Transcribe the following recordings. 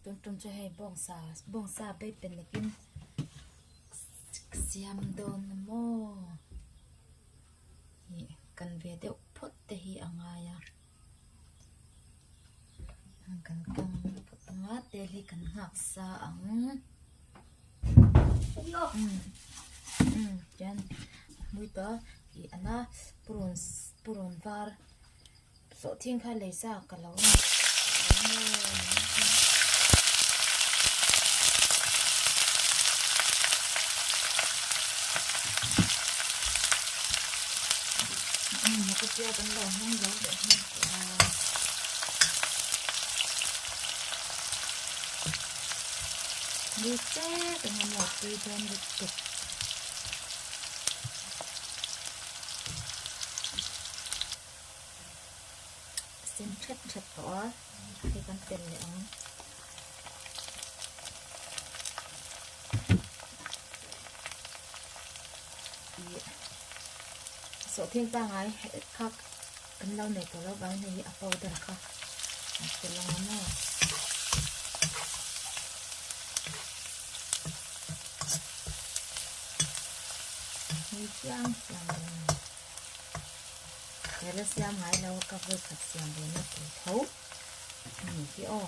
tuần cho hay bong sa bayเป็นเลยกินเสียมโดนโม่กันเวเดียวพดแต่ฮีอ่างายะกันกังพดงาเตลีกันหักซาอังจันมุยต่ออีอันน่ะปรุนวาร์โซทิ้งข้าเลยซากันแล้วก็เจียวกันหลงห้องร้อนเดี๋ยวให้ดูเจ๊เป็นหมดตีเดินดุดุเส้นเช็ดตัวให้กันเต็มเลยอ๋อโซเทียงป้าไงคักกันเล่าในตัวเราบางในอัปโปเดอร์ค่ะเป็นลองมามีเสียงเลยแต่ละเสียงไงเราก็ไปขัดเสียงเลยนะตัวเท้ามีที่อ้อ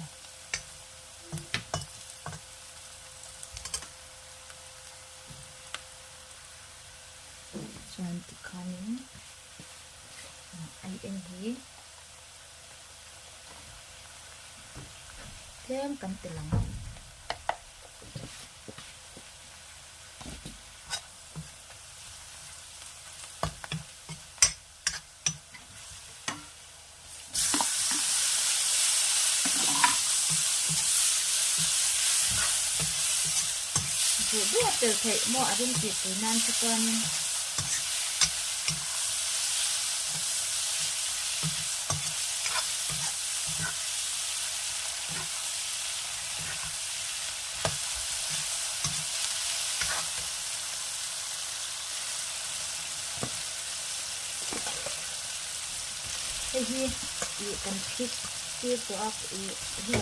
ส่วนที่ข้านี้ไอเอ็นฮีเพิ่มกันติดหลังผู้บวชเจอเทะหม้ออารมณ์จิตนานสักวันไอ้ที่อีกันคิดที่พวกอีที่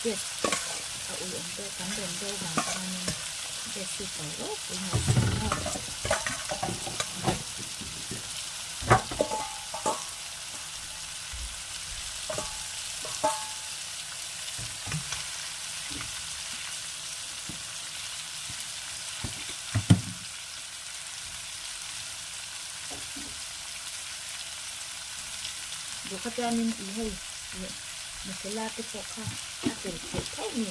เด็ดเอาอีอันเดียวกันเดินเดียวหลังกันเด็ดสิบตัวลูกอีหน่อยดูเขาจะมินอีให้เนี่ยมันจะลาติดปกค่ะถ้าเป็นเผ็ดเท่านี้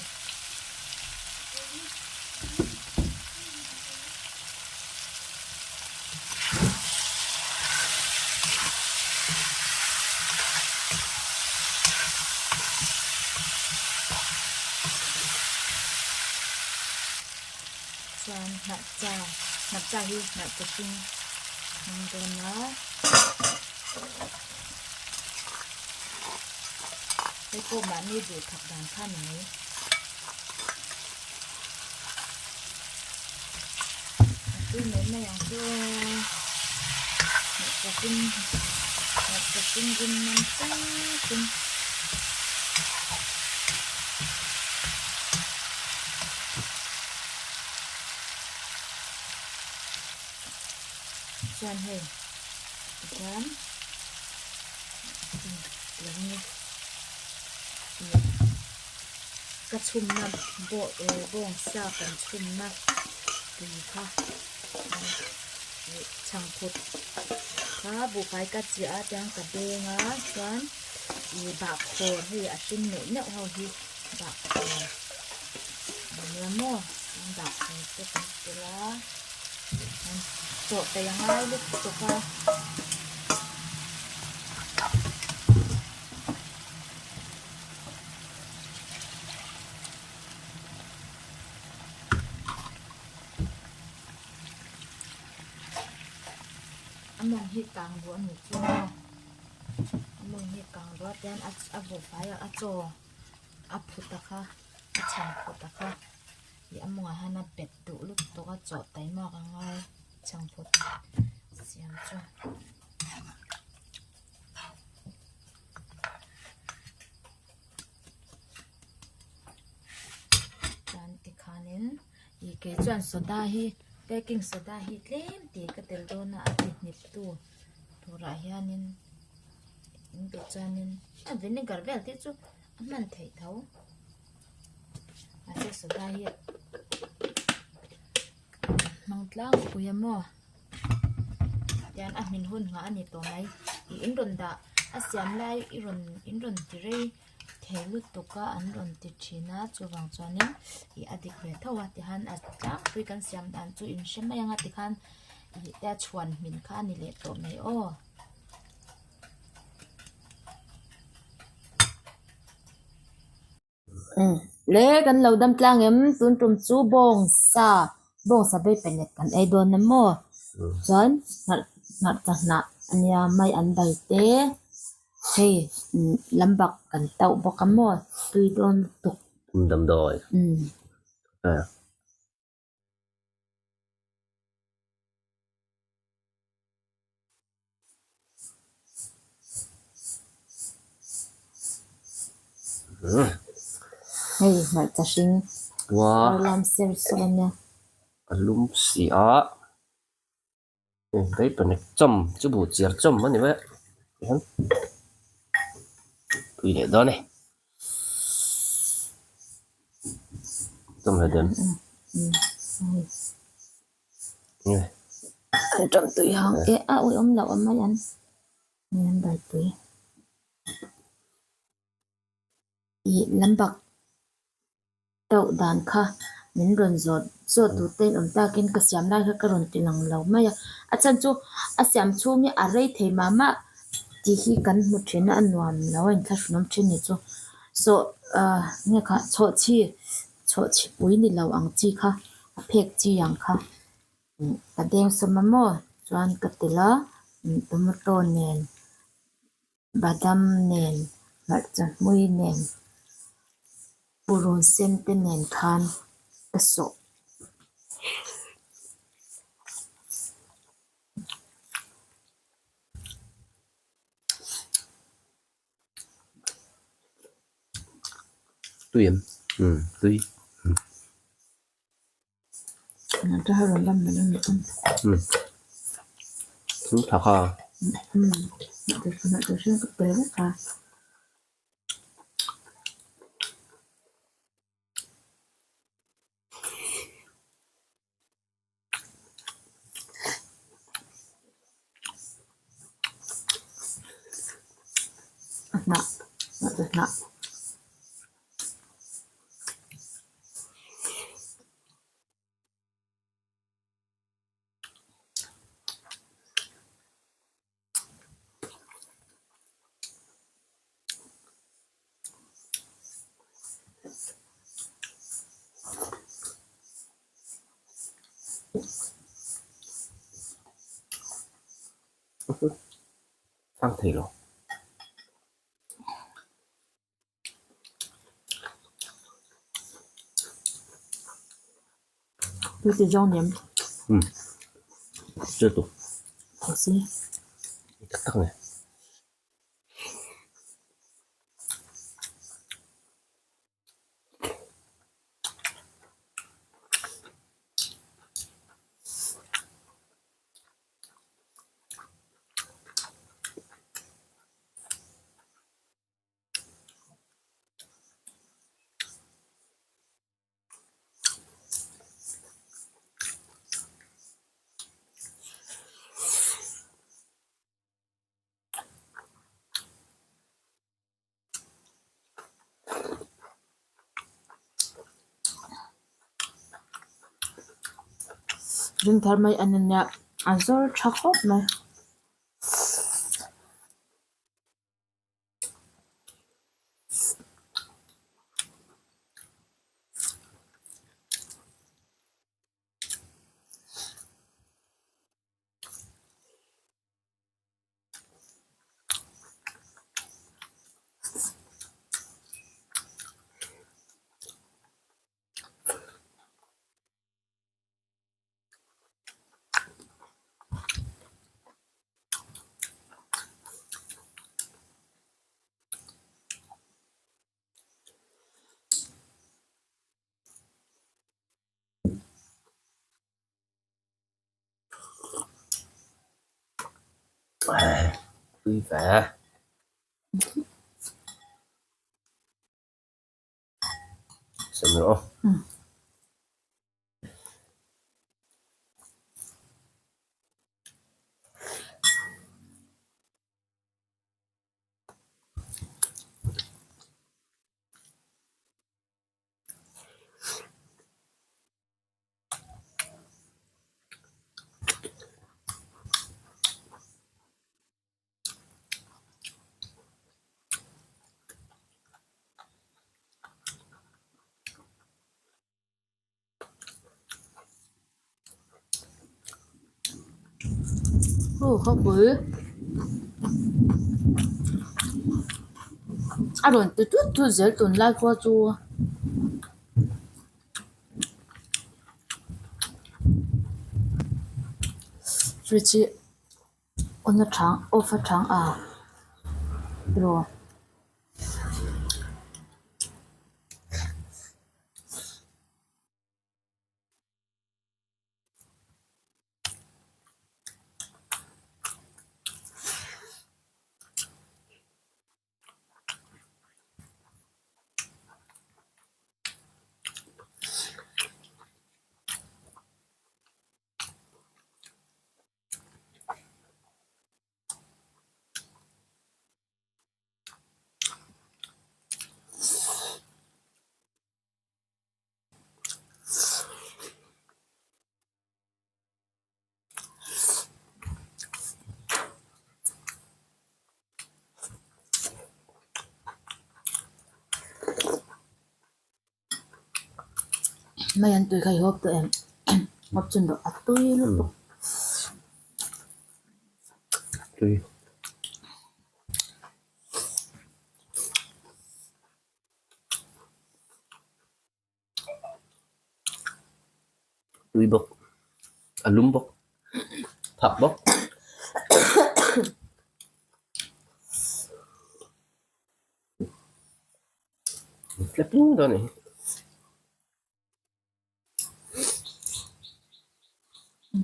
ส่วนหนักจ่าฮีหนักจะกินมันเดินนะไอ้พวกมันนี่ดูถักด่านข้าไหนตู้เหม็นไม่อย่างตู้จะกินกินมันติ้งกินส่วนเฮ้ยจ้ามอย่างนี้กระชุ่มน้ำบ่งซากันชุ่มน้ำดีค่ะช่างพุดค่ะบุกไปกัดเสียจังกระเดงอ่ะส่วนบากโคที่อาชิมเหนื่อยเขาที่บากโคเนื้อหม้อบากโคจะเป็นตัวโจทย์แต่ยังไงลูกตัวค่ะมองที่กลางบัวหนูจ้ามองที่กลางบัวแดนอับบัวไฟอับโจอับผุดตะค่ะอับช่างผุดตะค่ะยี่มองให้น่าเป็ดดุลูกตัวก็โจทย์ไตมากง่ายช่างผุดเสียงจ้า เ ke chuan soda hi baking soda hi tlem ti ka tel do na a ti nip tu tura hianin in be chuanin a vinegar vel ti chu a man thei tho a se soda hi mang tlang puyamo yan a min hun nga ani to mai I in ron da a siam lai in ron ti rei thelu tuka an ron ti thina chuwang chuanin I adik ve thawa ti han a tlang pui kan siam dan chu in shem anga ti khan I ta chuan min kha ni le to mai o le kan lo dam tlang em tun tum chu bong sa be penet kan ai don na mo chuan ngat ta na ania mai an bai te hei lambak kan tau bok mo tui don tuk đầm đồi à hei ngat ta sing wow lam ser sonya lum xỉa đấy bên này chấm chứ bộ chiar chấm mà này vậy tùy để đó này chấm là đến này trong tui hong ke a ui lo mai an ngan bai tui I lambak tau dan kha min ron zot tu ten ta kin ka siam lai kha ka ron ti lang lo mai a chan chu a siam chu mi a rei thei mama ti hi kan mu thina an nuam lo in thla shnom thin ni chu so nge kha cho chi pui ni lo ang chi kha a phek chi yang kha ka deng sama mo chuan ka tila tomato nen badam nen marcha mui nen purun sen te nen khan ka so tùy em tùy ta ha ron lam na ni chúng thà kha na ta shin ka pe ka na tăng thì rồi tu ti jong nem chưa tụ ta si tắc tắc này rin thar mai ananya azor thakop mai Vui vẻ. Xem nữa. Không bự. rồi từ chút tôi dễ tuần lai qua chua. Rồi chị 오늘 오빠 장 rồi mấy anh tôi khai hộp tụi em hộp chân độ tôi lúc Tùy. Tùy bốc. Lúm bốc. Thập bốc. Flipping đó này.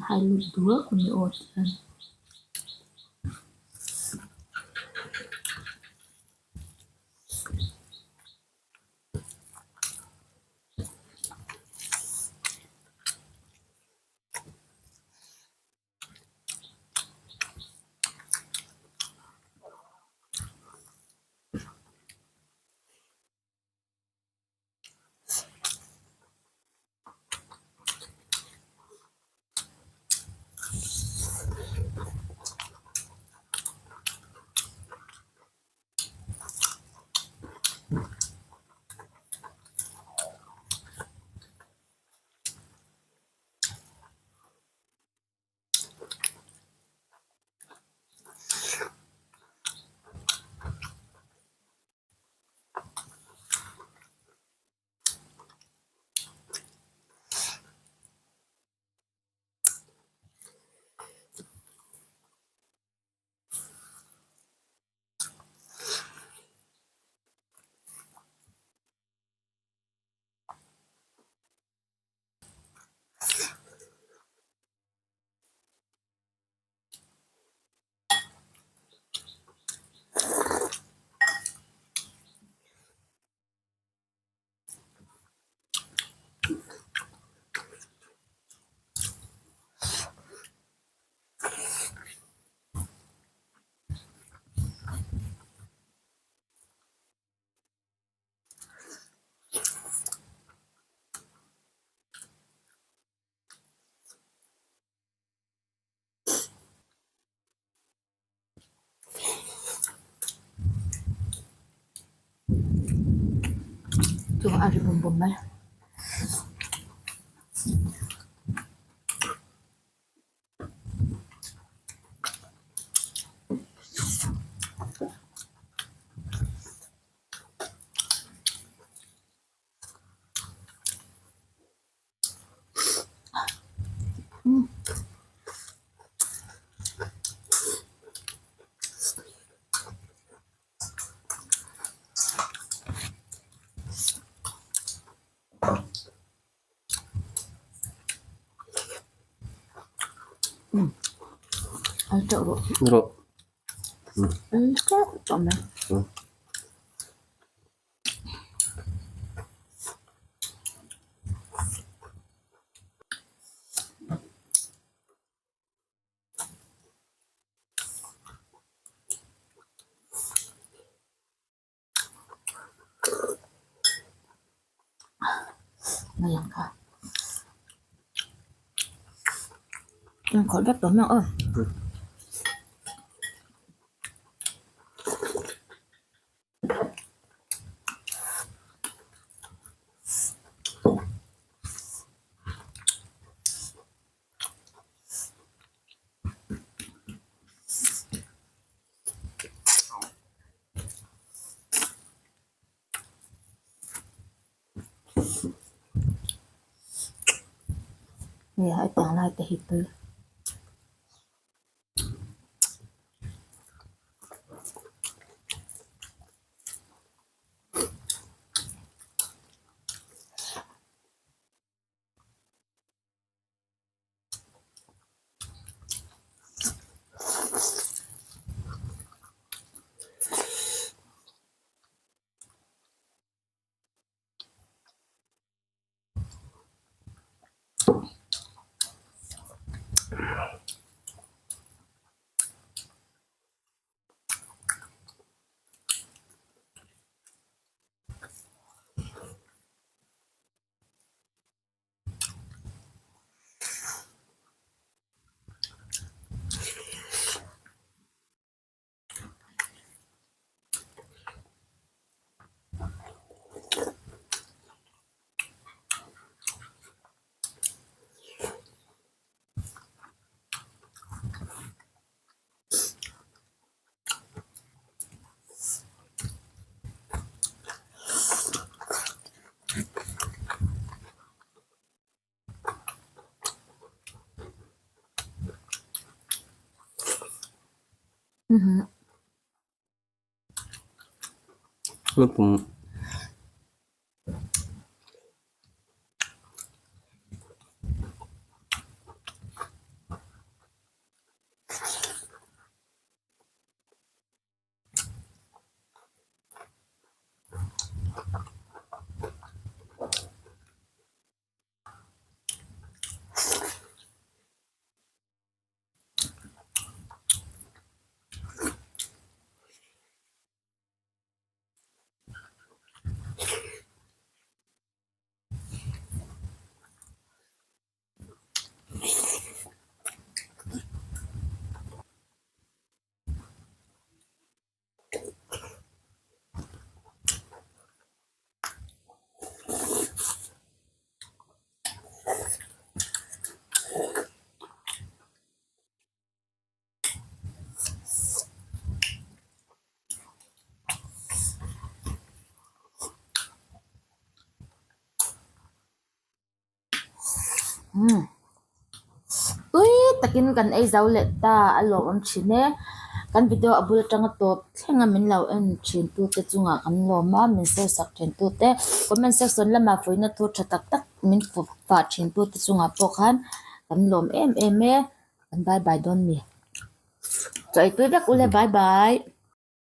hai lúc đứa của người ột Cuma ada bom-bomnya. Ăn chậu rồi. Rồi. Chọn này. Này hả? Khỏi bếp đúng không ơi? Nè hãy tặng lại cái hít tư. Nó cũng Ui, takin kan ei zau le ta alo on chine. Kan video abul tanga top thenga min lau en chin tu te chunga kan lo ma min se sak chen tu te comment section lama foina tu thatak tak min fa chin tu te chunga pokhan kan lom em e kan bye bye don mi. Chai tu dak ule bye bye.